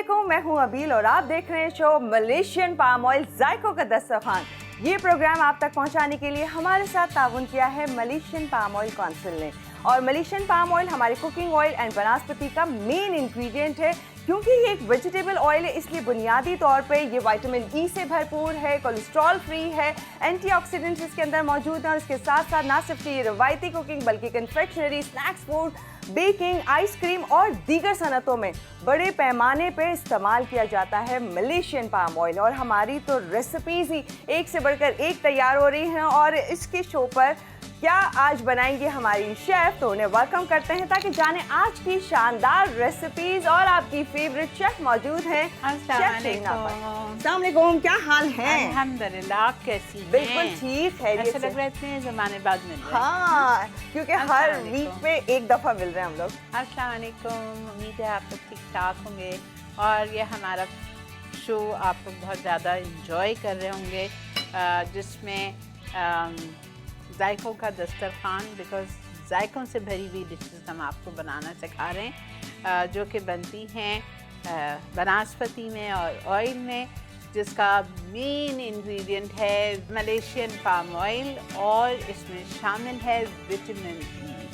अस्सलामुअलैकुम, मैं हूं अबील और आप देख रहे हैं शो मलेशियन पाम ऑयल जायकों का दस्तरखान। ये प्रोग्राम आप तक पहुंचाने के लिए हमारे साथ ताउन किया है मलेशियन पाम ऑयल काउंसिल ने। और मलेशियन पाम ऑयल हमारे कुकिंग ऑयल एंड वनस्पति का मेन इंग्रेडिएंट है, क्योंकि ये एक वेजिटेबल ऑयल है, इसलिए बुनियादी तौर पे ये विटामिन ई से भरपूर है, कोलेस्ट्रॉल फ्री है, एंटीऑक्सीडेंट्स इसके अंदर मौजूद हैं और इसके साथ साथ ना सिर्फ ये रवायती कुकिंग बल्कि confectionery, snacks food, baking, ice cream और दीगर सनतों में बड़े पैमाने पे इस्तेमाल किया जाता है मलेशियन पाम ऑयल। और हमारी तो रेसिपीज़ ही एक से बढ़कर एक तैयार हो रही हैं और इसके शो पर क्या आज बनाएंगे हमारी शेफ, तो उन्हें वेलकम करते हैं ताकि जाने आज की शानदार रेसिपीज। और आपकी फेवरेट शेफ मौजूद हैं। अस्सलाम वालेकुम, क्या हाल है? अल्हम्दुलिल्लाह, आप कैसी हैं? बिल्कुल ठीक है। ऐसा लग रहा है इतने ज़माने बाद मिल रहे हैं। हाँ, क्योंकि हर वीक पे एक दफ़ा मिल रहे हैं हम लोग। अस्सलाम वालेकुम, उम्मीद है आप लोग ठीक ठाक होंगे और ये हमारा शो आप लोग बहुत ज़्यादा इंजॉय कर रहे होंगे, जिसमें जायकों का दस्तरखान, बिकॉज़ जायकों से भरी हुई डिशेस हम आपको बनाना सिखा रहे हैं, जो कि बनती हैं वनस्पति में और ऑयल में, जिसका मेन इंग्रेडिएंट है मलेशियन पाम ऑयल और इसमें शामिल है विटामिन ई,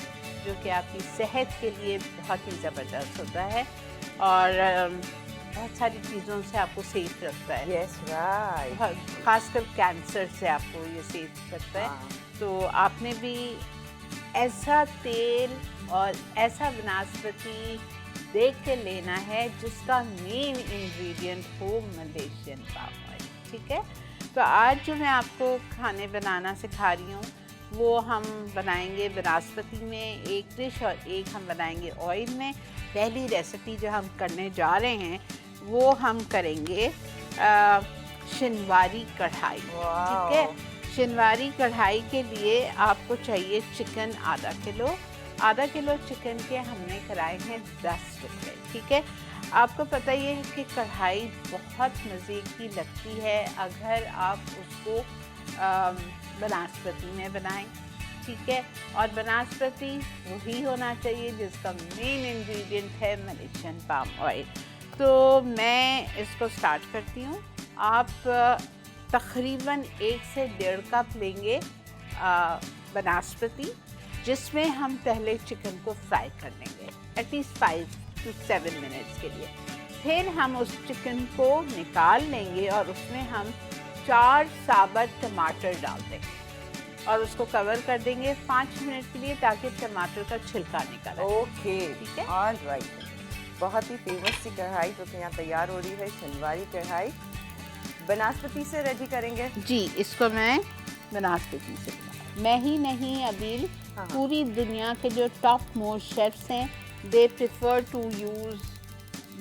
जो कि आपकी सेहत के लिए बहुत ही ज़बरदस्त होता है और बहुत सारी चीज़ों से आपको सेफ रखता है। यस राइट, खासकर कैंसर से आपको ये सेफ रखता है। तो आपने भी ऐसा तेल और ऐसा वनस्पति देख के लेना है जिसका मेन इंग्रेडिएंट हो मलेशियन पाम ऑयल, ठीक है? तो आज जो मैं आपको खाने बनाना सिखा रही हूँ वो हम बनाएंगे वनस्पति में एक डिश और एक हम बनाएंगे ऑयल में। पहली रेसिपी जो हम करने जा रहे हैं वो हम करेंगे शिनवारी कढ़ाई, ठीक है? शिनवारी कढ़ाई के लिए आपको चाहिए चिकन आधा किलो चिकन के हमने कराए हैं 10 टुकड़े, ठीक है? आपको पता ही है कि कढ़ाई बहुत मज़े की लगती है अगर आप उसको वनस्पति में बनाएं, ठीक है? और वनस्पति वही होना चाहिए जिसका मेन इंग्रेडिएंट है मलेशियन पाम ऑयल। तो मैं इसको स्टार्ट करती हूँ। आप तकरीबन 1 से 1.5 कप लेंगे वनस्पति, जिसमें हम पहले चिकन को फ्राई कर लेंगे एटलीस्ट 5 to 7 मिनट्स के लिए। फिर हम उस चिकन को निकाल लेंगे और उसमें हम 4 साबुत टमाटर डाल देंगे और उसको कवर कर देंगे 5 मिनट के लिए ताकि टमाटर का छिलका निकले। ओके, ठीक है, ऑलराइट। बहुत ही फेमस सी कढ़ाई जो कि यहाँ तैयार हो रही है, शिनवारी कढ़ाई। वनस्पति से रेडी करेंगे जी। इसको मैं वनस्पति से, मैं ही नहीं अबील, पूरी दुनिया के जो टॉप मोस्ट शेफ्स हैं दे प्रेफर टू यूज़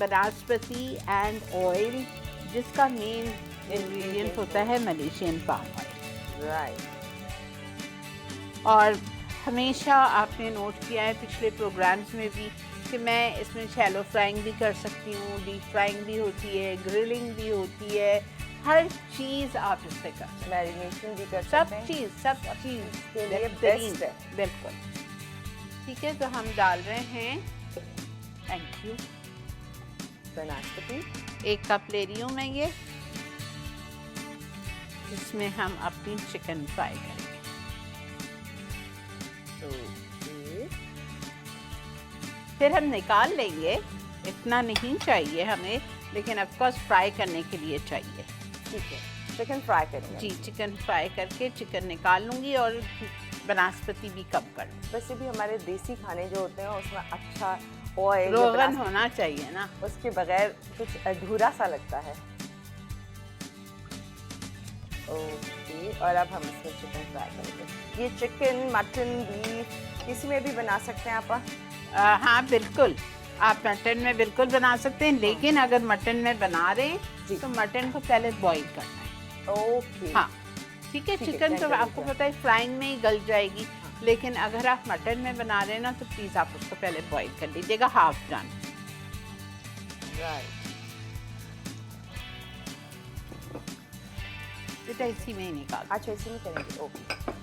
वनस्पति एंड ऑयल, जिसका मेन इंग्रेडिएंट होता है मलेशियन पाम ऑयल, राइट। और हमेशा आपने नोट किया है पिछले प्रोग्राम्स में भी कि मैं इसमें शैलो फ्राइंग भी कर सकती हूँ, डीप फ्राइंग भी होती है, ग्रिलिंग भी होती है, हर चीज़ आप इससे कर सकते हैं, मैरिनेशन भी कर सब सकते हैं। चीज़ के लिए बेस्ट है। बिल्कुल, ठीक है? तो हम डाल रहे हैं, थैंक यू, वनस्पति 1 कप ले रही हूँ मैं ये, जिसमें हम अपनी चिकन फ्राई करेंगे। फिर हम निकाल लेंगे, इतना नहीं चाहिए हमें, लेकिन ऑफ कोर्स फ्राई करने के लिए चाहिए, ठीक है? चिकन फ्राई करेंगे जी। चिकन फ्राई करके चिकन निकाल लूँगी और वनस्पति भी कम कर लूँगी। वैसे भी हमारे देसी खाने जो होते हैं उसमें अच्छा ऑयल रोगन होना चाहिए ना, उसके बगैर कुछ अधूरा सा लगता है। ओके, और अब हम इसमें चिकन फ्राई करेंगे। ये चिकन, मटन, बीफ किसी में भी बना सकते हैं आप? हाँ बिल्कुल, आप मटन में बिल्कुल बना सकते हैं, लेकिन अगर मटन में बना रहे हैं तो मटन को पहले बॉईल करना है। ओके, हाँ ठीक है। चिकन तो आपको पता है फ्राइंग में ही गल जाएगी, लेकिन अगर आप मटन में बना रहे हैं ना तो प्लीज़ आप उसको पहले बॉईल कर लीजिएगा, हाफ डन। राइट, बेटा इसी में ही निकाल। अच्छा, इसी में करेंगे। ओके,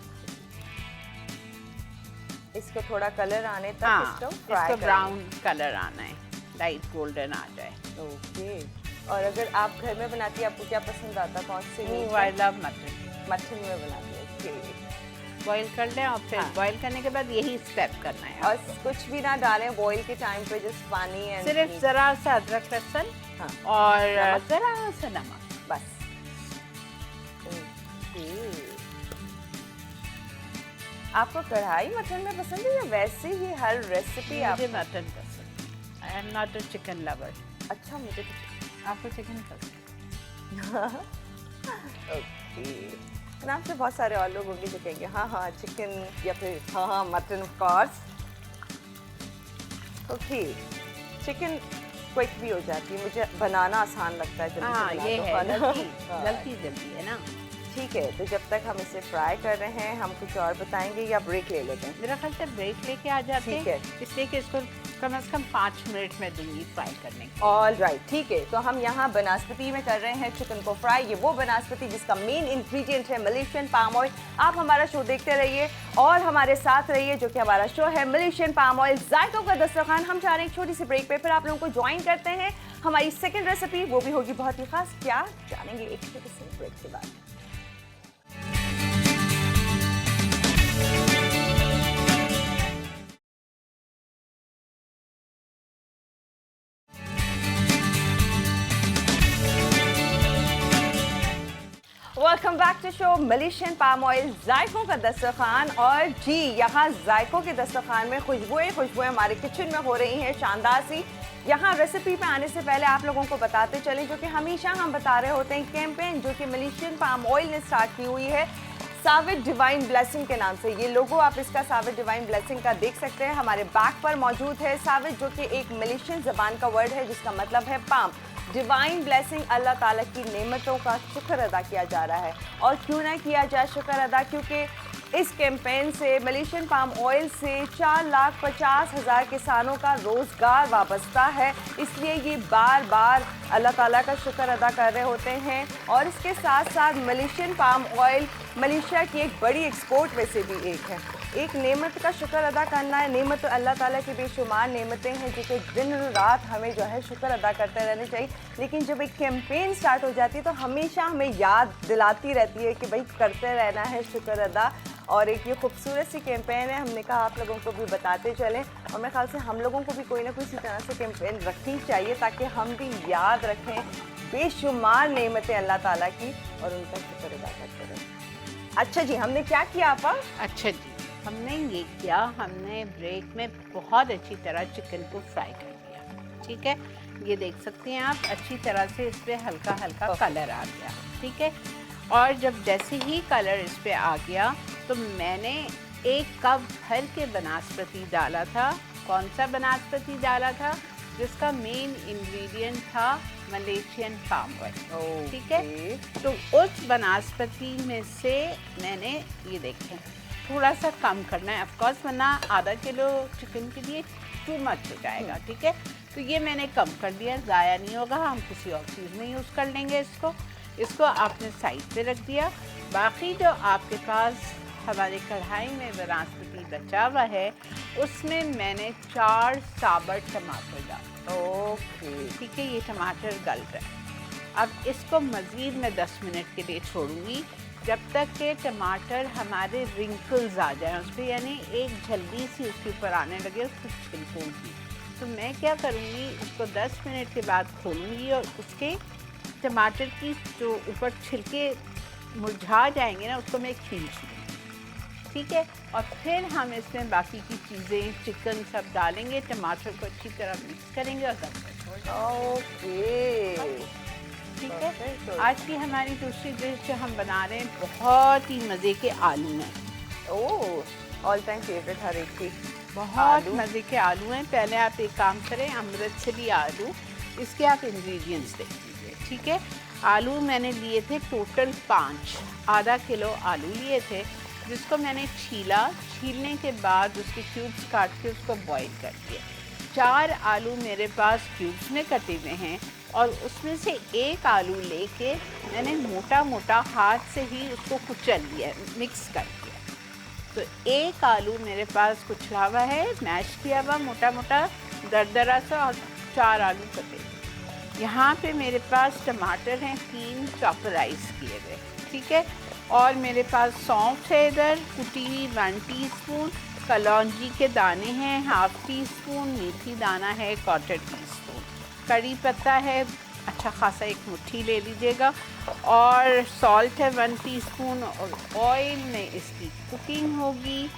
इसको थोड़ा कलर आने तक हाँ, इसको फ्राई ब्राउन कलर आना है। लाइट गोल्डन आ जाए। ओके। और अगर आप घर में बनाती है, आपको क्या पसंद आता, कौन से meat? I love mutton. Mutton में बनाती है, ओके। बॉईल कर लें और फिर हाँ। बॉईल करने के बाद यही स्टेप करना है। और कुछ भी ना डालें बॉईल के टाइम पे, जस्ट पानी एंड सिर्फ ज़रा सा अदरक लहसुन हाँ। और नमक। ज़रा सा नमक, बस। ओके। आपको कढ़ाई मटन में पसंद है या वैसे ही हर रेसिपी? मुझे मटन पसंद। I am not a chicken lover. अच्छा, मुझे तो आपको चिकन पसंद? ओके। नाम से बहुत सारे और लोग होंगे जो कहेंगे हाँ हाँ चिकन या फिर हाँ हाँ mutton of course. Okay. Chicken quick भी हो जाती है, मुझे बनाना आसान लगता है जल्दी हाँ से बना ये दो, है, ना? हाँ। जल्दी जल्दी है ना। ठीक है, तो जब तक हम इसे फ्राई कर रहे हैं हम कुछ और बताएंगे या ब्रेक ले लेते हैं? मेरा ख्याल से ब्रेक लेके आ जाते ठीक हैं, है। इसलिए कि इसको कम से कम 5 मिनट में दूंगी फ्राई करने के। ऑल राइट, ठीक है। तो हम यहाँ बनास्पति में कर रहे हैं चिकन को फ्राई। ये वो बनास्पति जिसका मेन इंग्रेडिएंट है मलेशियन पाम ऑयल। आप हमारा शो देखते रहिए और हमारे साथ रहिए, जो कि हमारा शो है मलेशियन पाम ऑयल जायकों का दस्तरखान। हम जा रहे हैं एक छोटी सी ब्रेक पे, फिर आप लोगों को ज्वाइन करते हैं हमारी सेकंड रेसिपी, वो भी होगी बहुत ही खास। क्या जानेंगे एक छोटे से ब्रेक के बाद। Welcome back to show Malaysian palm oil जायकों का दस्तरखान। और जी, यहाँ जायकों के दस्तरखान में खुशबुएं हमारे किचन में हो रही हैं शानदार सी। यहाँ रेसिपी पे आने से पहले आप लोगों को बताते चलें, जो कि हमेशा हम बता रहे होते हैं, कैंपेन जो कि मलेशियन पाम ऑयल ने स्टार्ट की हुई है साविट डिवाइन ब्लेसिंग के नाम से। ये लोगो आप इसका साविट डिवाइन ब्लेसिंग का देख सकते हैं, हमारे बैक पर मौजूद है। साविट जो कि एक मलेशियन ज़बान का वर्ड है जिसका मतलब है पाम। डिवाइन ब्लेसिंग, अल्लाह ताला की नेमतों का शुक्र अदा किया जा रहा है। और क्यों ना किया जाए शुक्र अदा, क्योंकि इस कैंपेन से मलेशियन पाम ऑयल से 4,50,000 किसानों का रोज़गार वाबस्ता है। इसलिए ये बार बार अल्लाह ताला का शुक्र अदा कर रहे होते हैं। और इसके साथ साथ मलेशियन पाम ऑयल मलेशिया की एक बड़ी एक्सपोर्ट में से भी एक है। एक नेमत का शुक्र अदा करना है। नेमत अल्लाह ताला की बेशुमार नेमतें हैं जो कि दिन रात हमें जो है शुक्र अदा करते रहने चाहिए। लेकिन जब एक कैंपेन स्टार्ट हो जाती है तो हमेशा हमें याद दिलाती रहती है कि भाई करते रहना है शुक्र अदा। और एक ये खूबसूरत सी कैंपेन है, हमने कहा आप लोगों को भी बताते चलें। और मेरे ख्याल से हम लोगों को भी कोई ना कोई इसी तरह से कैंपेन रखनी चाहिए ताकि हम भी याद रखें बेशुमार नेमतें अल्लाह ताला की और उनका शुक्र अदा करते रहें। अच्छा जी, हमने क्या किया आपा? अच्छा जी, हमने ये किया, हमने ब्रेक में बहुत अच्छी तरह चिकन को फ्राई कर लिया। ठीक है, ये देख सकते हैं आप, अच्छी तरह से इस पर हल्का हल्का कलर आ गया। ठीक है, और जब जैसे ही कलर इस पर आ गया तो मैंने 1 कप भर के बनास्पति डाला था। कौन सा बनास्पति डाला था? जिसका मेन इंग्रेडिएंट था मलेशियन पाम ऑयल। ठीक है, तो उस बनास्पति में से मैंने ये देखें थोड़ा सा कम करना है ऑफकोर्स, वरना आधा किलो चिकन के लिए टू मच हो जाएगा। ठीक है, तो ये मैंने कम कर दिया, ज़ाया नहीं होगा, हम किसी और चीज़ में यूज़ कर लेंगे इसको आपने साइड पे रख दिया। बाकी जो आपके पास हमारे कढ़ाई में बनास्पति बचा हुआ है उसमें मैंने 4 साबुत टमाटर डाला। ओके, ठीक है, ये टमाटर गल रहा है। अब इसको मज़ीद मैं 10 मिनट के लिए छोड़ूंगी जब तक के टमाटर हमारे रिंकल्स आ जाए उस पर, यानी एक झल्ली सी उसके ऊपर आने लगे उसको छिलकों की। तो मैं क्या करूँगी, उसको 10 मिनट के बाद खोलूँगी और उसके टमाटर की जो ऊपर छिलके मुरझा जाएंगे ना उसको मैं खींच लूँगी। ठीक है, और फिर हम इसमें बाकी की चीज़ें चिकन सब डालेंगे, टमाटर को अच्छी तरह मिक्स करेंगे और ओके। ठीक है, आज की हमारी दूसरी डिश जो हम बना रहे हैं बहुत ही मज़े के आलू हैं। ओह, ऑल टाइम फेवरेट हर एक की। बहुत मज़े के आलू हैं। पहले आप एक काम करें, अमृतसरी आलू, इसके आप इंग्रेडिएंट्स देख लीजिए। ठीक है, आलू मैंने लिए थे टोटल 5, आधा किलो आलू लिए थे जिसको मैंने छीलने के बाद उसके क्यूब्स काट के उसको बॉईल कर दिया। 4 आलू मेरे पास क्यूब्स में कटे हुए हैं और उसमें से एक आलू लेके मैंने मोटा मोटा हाथ से ही उसको कुचल लिया, मिक्स कर दिया। तो एक आलू मेरे पास कुचला हुआ है, मैश किया हुआ मोटा मोटा दरदरा सा, और 4 आलू कटे। यहाँ पे मेरे पास टमाटर हैं 3 चॉपराइज किए हुए, ठीक है। और मेरे पास सौंफ है इधर कुटी हुई 1 टीस्पून, कलौंजी के दाने हैं 1/2 टीस्पून, मेथी दाना है 1/4 टीस्पून, कड़ी पत्ता है अच्छा खासा 1 मुट्ठी ले लीजिएगा, और सॉल्ट है 1 टीस्पून। और ऑयल में इसकी कुकिंग होगी।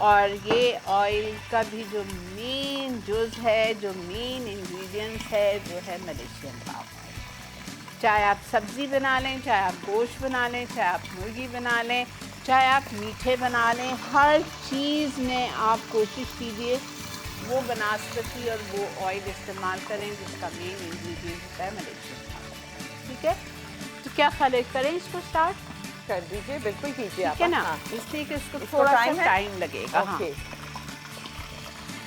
और ये ऑयल का भी जो मेन जुज़ है, जो मेन इंग्रेडिएंट्स है, वो है मलेशियन पाम ऑयल। चाहे आप सब्ज़ी बना लें, चाहे आप गोश्त बना लें, चाहे आप मुर्गी बना लें, चाहे आप मीठे बना लें, हर चीज़ में आप कोशिश कीजिए वो बनास्पति और वो ऑयल इस्तेमाल करें जिसका मेन इंग्रेडिएंट होता है मलेशियन पाम ऑयल, ठीक है। तो क्या करें इसको स्टार्ट कर दीजिए, बिल्कुल कीजिए आप। ठीक है ना। हाँ। इसलिए कि इसको इसको थोड़ा टाइम सा है? टाइम लगेगा। हाँ। ओके,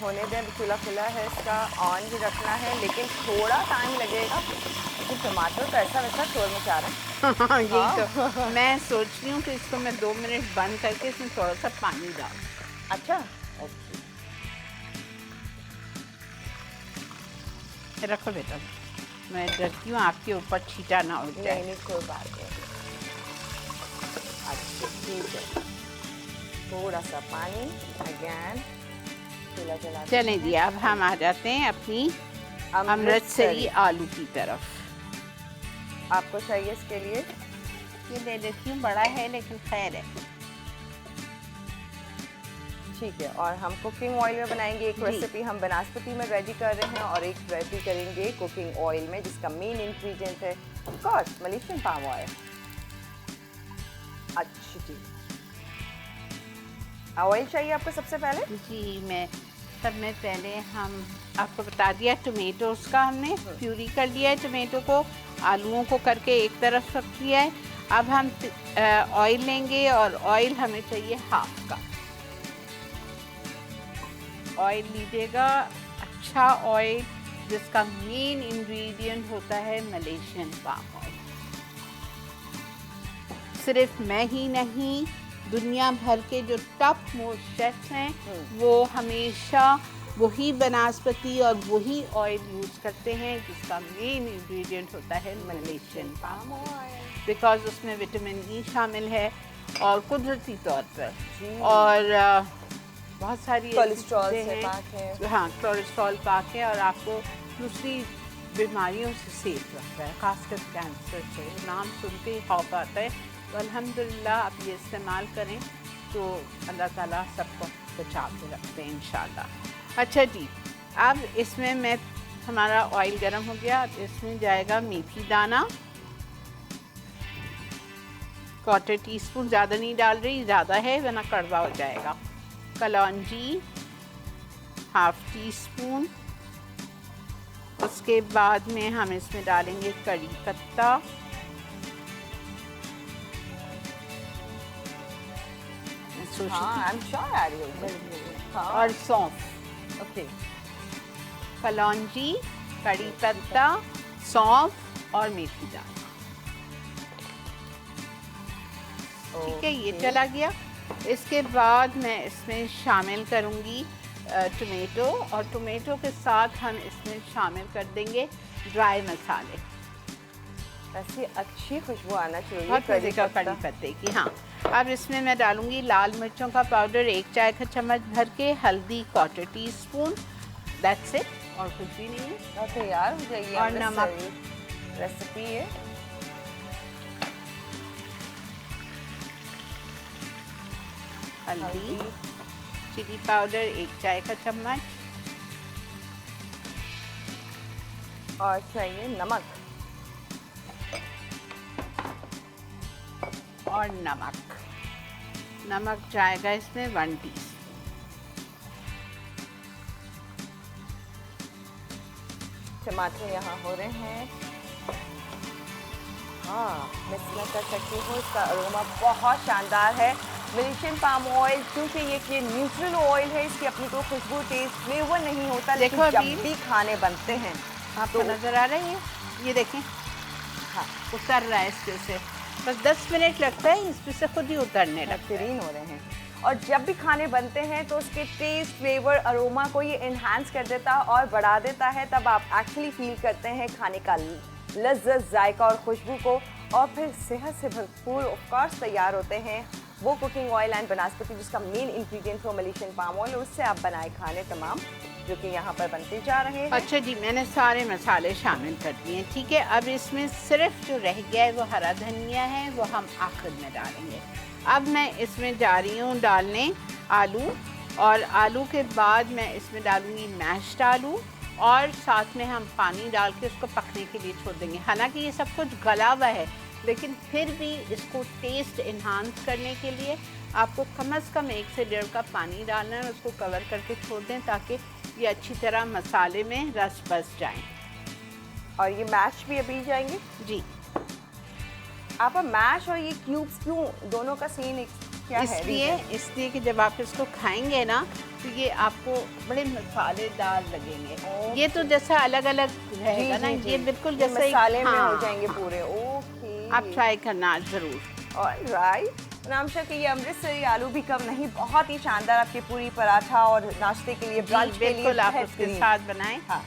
होने दें, चूल्हा खुला है, इसका ऑन भी रखना है, लेकिन थोड़ा टाइम लगेगा क्योंकि टमाटर तो ऐसा वैसा शोर मचा रहे हैं। हाँ, यही तो मैं सोच रही हूँ कि इसको मैं 2 मिनट बंद करके इसमें थोड़ा सा पानी डाल। अच्छा, ओके, रखो बेटा, मैं डरती हूँ आपके ऊपर छींटा ना उड़ जाए। नहीं कोई बात नहीं। अच्छा, ठीक है, थोड़ा सा पानी, अगेन चूल्हा जला। चलें जी, अब हम आ जाते हैं अपनी अमृतसरी आलू की तरफ। आपको चाहिए इसके लिए? ये ले लेती हूँ, बड़ा है लेकिन खैर है। ठीक है, और हम कुकिंग ऑयल में बनाएंगे। एक रेसिपी हम बनास्पति में रेडी कर रहे हैं और एक रेडी करेंगे कुकिंग ऑयल में, जिसका मेन इंग्रेडिएंट है of course Malaysian palm oil. अच्छी जी, ऑयल चाहिए आपको सबसे पहले? जी, मैं सब में पहले हम आपको बता दिया, टमेटोज़ का हमने प्यूरी कर लिया है, टमेटो को, आलूओं को करके एक तरफ रख दिया है। अब हम ऑयल लेंगे और ऑयल हमें चाहिए 1/2 कप। ऑयल लीजिएगा, अच्छा ऑयल जिसका मेन इंग्रेडिएंट होता है मलेशियन पाम ऑयल। सिर्फ मैं ही नहीं, दुनिया भर के जो टॉप मोस्ट शेफ्स हैं वो हमेशा वही बनास्पति और वही ऑयल यूज़ करते हैं जिसका मेन इंग्रेडिएंट होता है मलेशियन पाम ऑयल, बिकॉज उसमें विटामिन ई शामिल है और कुदरती तौर पर, और बहुत सारी कोलेस्ट्रॉल से पाक है। हाँ, कोलेस्ट्रॉल पाक है और आपको दूसरी बीमारियों से सेफ रखता है, खासकर कैंसर से। नाम सुनते ही खौफ आता है, तो अल्हम्दुलिल्लाह आप ये इस्तेमाल करें तो अल्लाह ताला सबको बचा के रखते हैं इंशाल्लाह। अच्छा जी, अब इसमें मैं हमारा ऑयल गर्म हो गया, अब इसमें जाएगा मेथी दाना 1/4 टीस्पून, ज़्यादा नहीं डाल रही, ज़्यादा है वरना कड़वा हो जाएगा। कलौंजी 1/2 टीस्पून। उसके बाद में हम इसमें डालेंगे कड़ी पत्ता, हाँ, I'm sure आ रही होगी। हाँ, और सौंफ। ओके, कलौंजी, कड़ी पत्ता, सौंफ और मेथी दाना। ठीक है, ये चला गया। इसके बाद मैं इसमें शामिल करूँगी टमेटो, और टमेटो के साथ हम इसमें शामिल कर देंगे ड्राई मसाले। ऐसी अच्छी खुशबू आना चाहिए बहुत मज़े का कड़ी पत्ते की। हाँ, अब इसमें मैं डालूँगी लाल मिर्चों का पाउडर 1 चाय का चम्मच भर के, हल्दी 1/4 टीस्पून, दैट्स इट, और कुछ भी नहीं है। तो यार मुझे ये और नमक, रेसिपी है। हल्दी, चिली पाउडर 1 चाय का चम्मच, और चाहिए नमक, और नमक जाएगा इसमें 1 टीस्पून। टमाटर यहाँ हो रहे हैं। हाँ, मैं स्मेल कर सकती हूँ, इसका अरोमा बहुत शानदार है। मलेशियन पाम ऑयल क्योंकि ये न्यूट्रल ऑयल है, इसकी अपनी कोई खुशबू, टेस्ट, फ्लेवर नहीं होता, लेकिन जब भी खाने बनते हैं आपको नज़र आ रही है, ये देखें, हाँ उतर रहा है इसके से, बस 10 मिनट लगता है, इसमें से खुद ही उतरने लगता है। बेहतरीन हो रहे हैं। और जब भी खाने बनते हैं तो उसके टेस्ट, फ्लेवर, अरोमा को ये इन्हांस कर देता है और बढ़ा देता है। तब आप एक्चुअली फील करते हैं खाने का लज्जत, जायका और खुशबू को, और फिर सेहत से भरपूर ऑफ कोर्स तैयार होते हैं वो कुकिंग ऑयल एंड बनास्पति जिसका मेन इंग्रेडिएंट हो मलेशियन पाम ऑयल। उससे आप बनाए खाने तमाम जो कि यहाँ पर बनते जा रहे हैं। अच्छा जी, मैंने सारे मसाले शामिल कर दिए, ठीक है। अब इसमें सिर्फ जो रह गया है वो हरा धनिया है, वो हम आखिर में डालेंगे। अब मैं इसमें जा रही हूँ डालने आलू, और आलू के बाद मैं इसमें डालूँगी मैश्ड आलू, और साथ में हम पानी डाल के उसको पकने के लिए छोड़ देंगे। हालांकि ये सब कुछ गला हुआ है, लेकिन फिर भी इसको टेस्ट इन्हांस करने के लिए आपको कम से कम 1 से 1.5 कप पानी डालना है। उसको कवर करके छोड़ दें ताकि ये अच्छी तरह मसाले में रस बस जाएं। और ये मैश भी अभी जाएंगे जी। आप मैश और ये क्यूब्स क्यों दोनों का सीन क्या है? इसलिए कि जब आप इसको खाएंगे ना तो ये आपको बड़े मसालेदार लगेंगे। ये तो जैसा अलग अलग रहेगा ना, ये बिल्कुल जैसे मसाले में हो जाएंगे पूरे। ओके, आप ट्राई करना ज़रूर। ऑलराइट। नामशा के ये अमृतसरी आलू भी कम नहीं, बहुत ही शानदार आपकी पूरी पराठा और नाश्ते के लिए, ब्रंच के लिए बिल्कुल आप उसके साथ बनाएं। हाँ।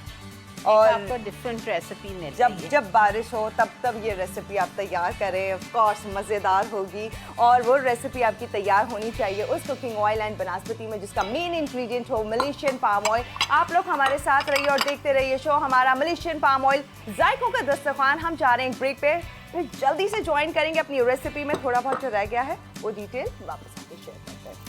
और आपको डिफरेंट रेसिपी मिल जब बारिश हो तब ये रेसिपी आप तैयार करें, ऑफ कोर्स मज़ेदार होगी। और वो रेसिपी आपकी तैयार होनी चाहिए उस कुकिंग ऑयल एंड बनास्पति में जिसका मेन इंग्रेडिएंट हो मलेशियन पाम ऑयल। आप लोग हमारे साथ रहिए और देखते रहिए शो हमारा मलेशियन पाम ऑयल जायकों का दस्तरखान। हम जा रहे हैं ब्रेक पे, फिर जल्दी से ज्वाइन करेंगे अपनी रेसिपी में। थोड़ा बहुत जो रह गया है वो डिटेल वापस आके शेयर करते हैं।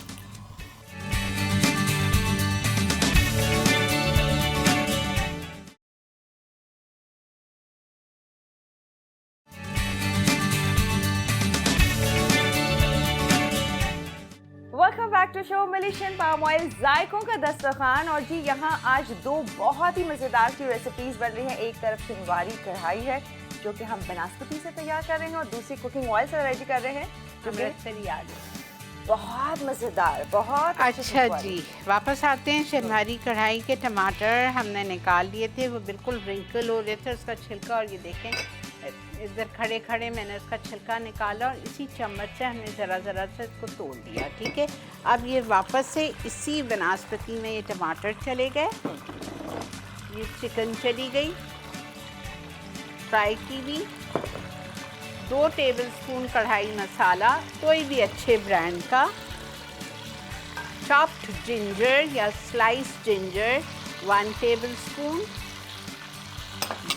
Welcome back to show Malaysian palm oil जायकों का दस्तरखान। और जी यहाँ आज 2 बहुत ही मज़ेदार सी रेसिपीज़ बन रही हैं। एक तरफ शिनवारी कढ़ाई है जो कि हम बनास्पति से तैयार कर रहे हैं, और दूसरी कुकिंग ऑयल से रेडी कर रहे हैं अमृतसरी आलू। बहुत मज़ेदार, बहुत अच्छा जी, वापस आते हैं। शिनवारी कढ़ाई के टमाटर हमने निकाल लिए थे, वो बिल्कुल रिंकल हो रहे थे, उसका छिलका। और ये देखें इधर खड़े खड़े मैंने उसका छिलका निकाला और इसी चम्मच से हमने ज़रा ज़रा से इसको तोड़ दिया, ठीक है। अब ये वापस से इसी बनास्पति में ये टमाटर चले गए, ये चिकन चली गई फ्राई की हुई, 2 टेबलस्पून कढ़ाई मसाला कोई भी अच्छे ब्रांड का, चॉप्ड जिंजर या slice ginger 1 tablespoon,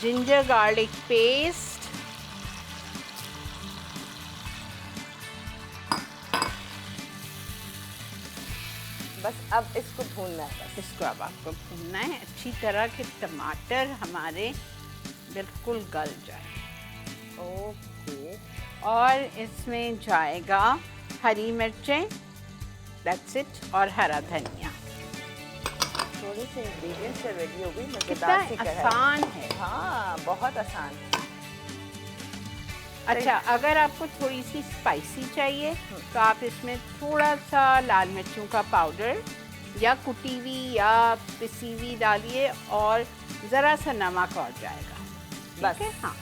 ginger garlic paste, बस अब इसको भूनना है। बस इसको अब आपको भूनना है अच्छी तरह के टमाटर हमारे बिल्कुल गल जाए। ओके। और इसमें जाएगा हरी मिर्चें, दैट्स इट, और हरा धनिया। थोड़े से इंग्रेडिएंट्स से रेडी हो गई कितना मज़ेदार सी कढ़ाई। आसान है। हाँ, बहुत आसान। अच्छा, अगर आपको थोड़ी सी स्पाइसी चाहिए तो आप इसमें थोड़ा सा लाल मिर्चों का पाउडर या कुटी हुई या पिसी हुई डालिए, और ज़रा सा नमक और जाएगा, बस। ठीक है। हाँ,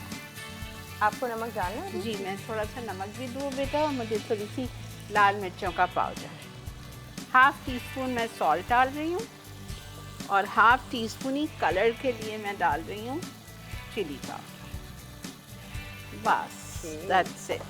आपको नमक डालना है? जी, मैं थोड़ा सा नमक भी दूँ बेटा, और मुझे थोड़ी सी लाल मिर्चों का पाउडर, 1/2 टीस्पून मैं सॉल्ट डाल रही हूँ, और 1/2 टीस्पून ही कलर के लिए मैं डाल रही हूँ चिली पाउडर। बस, दैट्स इट।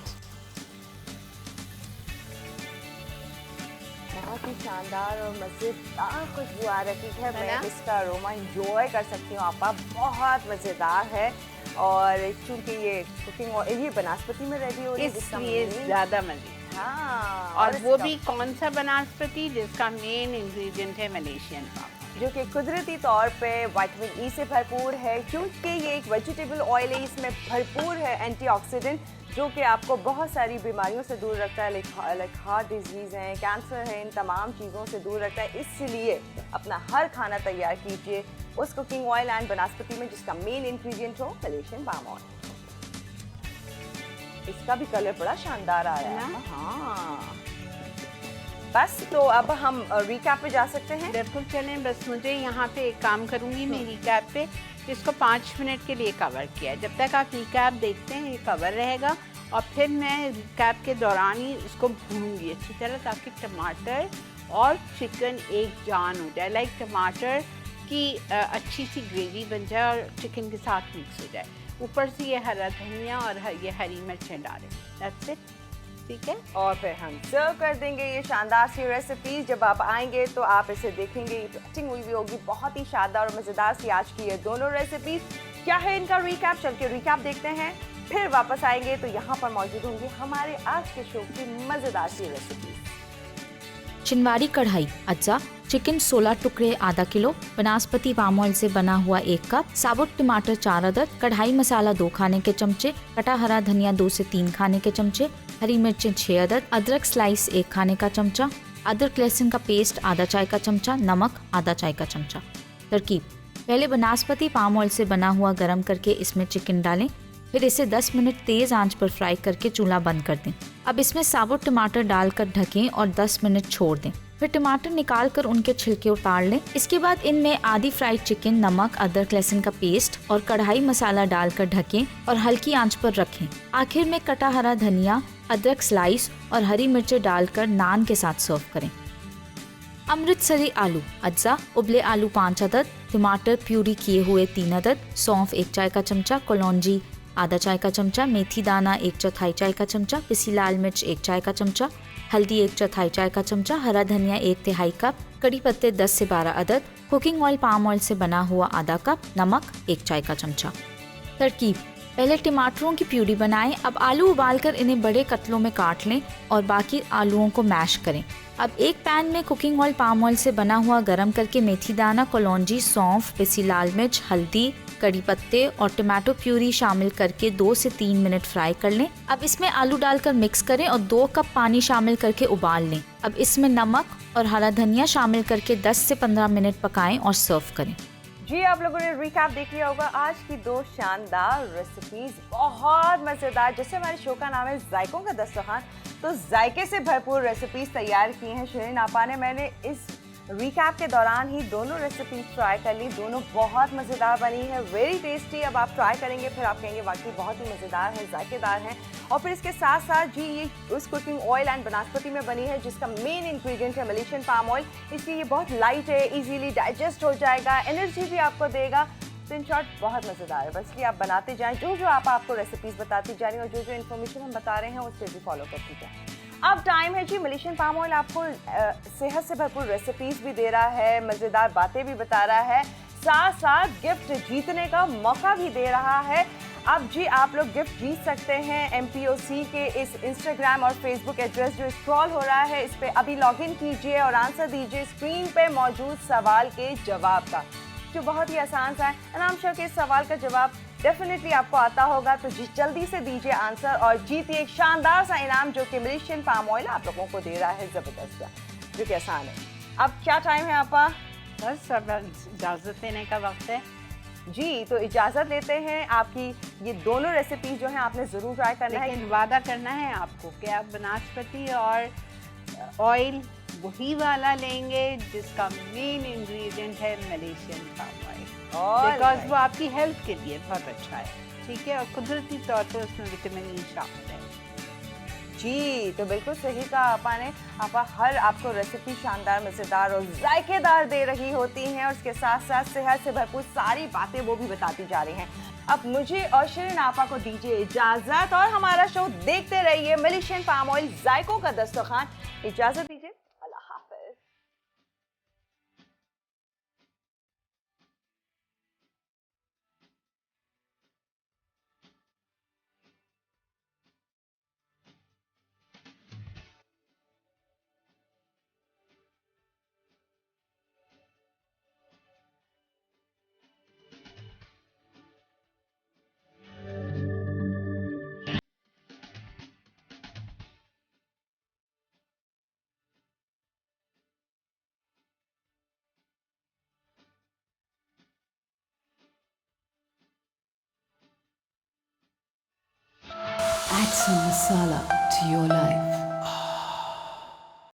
बहुत ही शानदार और मज़ेदार खुशबू आ रही है। मैं इसका अरोमा इंजॉय कर सकती हूँ। आपा बहुत मज़ेदार है, और चूंकि ये कुकिंग ऑयल ये बनास्पति में रेडी हो रही है इसलिए ज़्यादा मज़े। हाँ, और वो भी कौन सा बनास्पति जिसका मेन इंग्रेडिएंट है मलेशियन पाम, जो कि कुदरती तौर पे विटामिन ई से भरपूर है, क्योंकि ये एक वेजिटेबल ऑयल है। इसमें भरपूर है एंटीऑक्सीडेंट जो कि आपको बहुत सारी बीमारियों से दूर रखता है, लाइक हार्ट डिजीज़ है, कैंसर है, इन तमाम चीज़ों से दूर रखता है। इसलिए अपना हर खाना तैयार कीजिए उस कुकिंग ऑयल एंड बनास्पति में जिसका मेन इंग्रेडिएंट हो मलेशियन पाम ऑयल। इसका भी कलर बड़ा शानदार आ रहा है। हाँ, बस तो अब हम रिकैप पे जा सकते हैं। बिल्कुल चलें। बस मुझे यहाँ पे एक काम करूँगी मैं रिकैप पे, इसको 5 मिनट के लिए कवर किया है। जब तक आप रिकैप देखते हैं ये कवर रहेगा, और फिर मैं रिकैप के दौरान ही उसको भूनूंगी अच्छी तरह ताकि टमाटर और चिकन एक जान हो जाए, लाइक टमाटर की अच्छी सी ग्रेवी बन जाए और चिकन के साथ मिक्स हो जाए। ऊपर से ये हरा धनिया और ये हरी मिर्चें डालें, दैट्स इट, ठीक है। और फिर हम सर्व कर देंगे ये शानदार सी रेसिपी। जब आप आएंगे तो आप इसे देखेंगे, टेस्टिंग हुई भी होगी, बहुत ही शानदार और मज़ेदार सी आज की ये दोनों रेसिपीज। क्या है इनका रिकैप, चल के रिकैप देखते हैं, फिर वापस आएंगे तो यहाँ पर मौजूद होंगी हमारे आज के शो की मज़ेदार सी रेसिपी। चिनवारी कढ़ाई, अज्जा चिकन 16 टुकड़े आधा किलो, वनस्पति पाम ऑयल से बना हुआ 1 कप, साबुत टमाटर 4 अदद, कढ़ाई मसाला 2 खाने के चमचे, कटा हरा धनिया 2 से 3 खाने के चमचे, हरी मिर्चें 6 अदद, अदरक स्लाइस 1 खाने का चमचा, अदरक लहसुन का पेस्ट आधा चाय का चमचा, नमक आधा चाय का चमचा। तरकीब: पहले वनस्पति पाम ऑयल से बना हुआ गरम करके इसमें चिकन डालें, फिर इसे 10 मिनट तेज आंच पर फ्राई करके चूल्हा बंद कर दें। अब इसमें साबुत टमाटर डालकर ढकें और 10 मिनट छोड़ दें। फिर टमाटर निकाल कर उनके छिलके उतार लें। इसके बाद इनमें आधी फ्राइड चिकन, नमक, अदरक लहसुन का पेस्ट और कढ़ाई मसाला डालकर ढकें और हल्की आंच पर रखें। आखिर में कटा हरा धनिया, अदरक स्लाइस और हरी मिर्चें डालकर नान के साथ सर्व करें। अमृतसरी आलू, अज्जा उबले आलू 5 अदद, टमाटर प्यूरी किए हुए 3 अदद, सौंफ 1 चाय का चमचा, कलौंजी आधा चाय का चमचा, मेथी दाना 1/4 चाय का चमचा, पिसी लाल मिर्च 1 चाय का चमचा, हल्दी 1/4 चाय का चमचा, हरा धनिया 1/3 कप, कड़ी पत्ते 10 से 12 अदद, कुकिंग ऑयल पाम ऑयल से बना हुआ आधा कप, नमक 1 चाय का चमचा। तरकीब: पहले टमाटरों की प्यूरी बनाएं। अब आलू उबालकर इन्हें बड़े कतलों में काट लें और बाकी आलूओं को मैश करें। अब एक पैन में कुकिंग ऑयल पाम ऑयल से बना हुआ गरम करके मेथी दाना, कलौंजी, सौंफ, पिसी लाल मिर्च, हल्दी, कड़ी पत्ते और टमाटो प्यूरी शामिल करके 2 से 3 मिनट फ्राई कर लें। अब इसमें आलू डालकर मिक्स करें और 2 कप पानी शामिल करके उबाल लें। अब इसमें नमक और हरा धनिया शामिल करके 10 से 15 मिनट पकाएं और सर्व करें। जी, आप लोगों ने रिकैप देख लिया होगा आज की 2 शानदार रेसिपीज, बहुत मज़ेदार। जैसे हमारे शो का नाम है जायकों का दस्तरखान, तो जायके से भरपूर रेसिपीज तैयार की हैं शिरीन आपा ने। मैंने इस रिकैप के दौरान ही दोनों रेसिपीज ट्राई कर ली, दोनों बहुत मज़ेदार बनी है, वेरी टेस्टी। अब आप ट्राई करेंगे फिर आप कहेंगे वाकई बहुत ही मज़ेदार है, जायकेदार है। और फिर इसके साथ साथ जी ये उस कुकिंग ऑयल एंड वनस्पति में बनी है जिसका मेन इंग्रेडिएंट है मलेशियन पाम ऑयल, इसलिए ये बहुत लाइट है, इजीली डाइजेस्ट हो जाएगा, एनर्जी भी आपको देगा। तो इन शॉर्ट बहुत मज़ेदार है। बस ये आप बनाते जाएं, जो जो आपको रेसिपीज़ बताती जा रही हैं और जो इन्फॉर्मेशन हम बता रहे हैं उससे भी फॉलो करती जाएं। अब टाइम है जी, मलेशियन पाम ऑयल आपको सेहत से भरपूर रेसिपीज़ भी दे रहा है, मज़ेदार बातें भी बता रहा है, साथ साथ गिफ्ट जीतने का मौका भी दे रहा है। अब जी आप लोग गिफ्ट जीत सकते हैं MPOC के इस इंस्टाग्राम और फेसबुक एड्रेस जो स्क्रॉल हो रहा है, इस पे अभी लॉगिन कीजिए और आंसर दीजिए स्क्रीन पे मौजूद सवाल के जवाब का, जो बहुत ही आसान सा है। एंड आई एम श्योर कि इस सवाल का जवाब डेफिनेटली आपको आता होगा, तो जी जल्दी से दीजिए आंसर और जीतिए एक शानदार सा इनाम जो कि मलेशियन पाम ऑयल आप लोगों को दे रहा है, ज़बरदस्त सा, जो कि आसान है। अब क्या टाइम है आपा? बस अब इजाज़त लेने का वक्त है जी, तो इजाज़त लेते हैं। आपकी ये दोनों रेसिपीज जो हैं आपने ज़रूर ट्राई करना है, लेकिन वादा करना है आपको कि आप वनस्पति और ऑयल वही वाला लेंगे जिसका मेन इंग्रेडिएंट है मलेशियन पाम ऑयल, बिकॉज वो आपकी हेल्थ के लिए बहुत अच्छा है, ठीक है, और कुदरती तौर पर उसमें विटामिन ई शामिल है। जी, तो बिल्कुल सही कहा आपा ने। आपा हर आपको रेसिपी शानदार, मज़ेदार और जायकेदार दे रही होती हैं और उसके साथ साथ सेहत से भरपूर सारी बातें वो भी बताती जा रही हैं। अब मुझे और शिरीन आपा को दीजिए इजाज़त और हमारा शो देखते रहिए मलेशियन पाम ऑयल जायकों का दस्तरखान। इजाज़त दीजिए, अल्लाह हाफ़िज़। Add some masala to your life.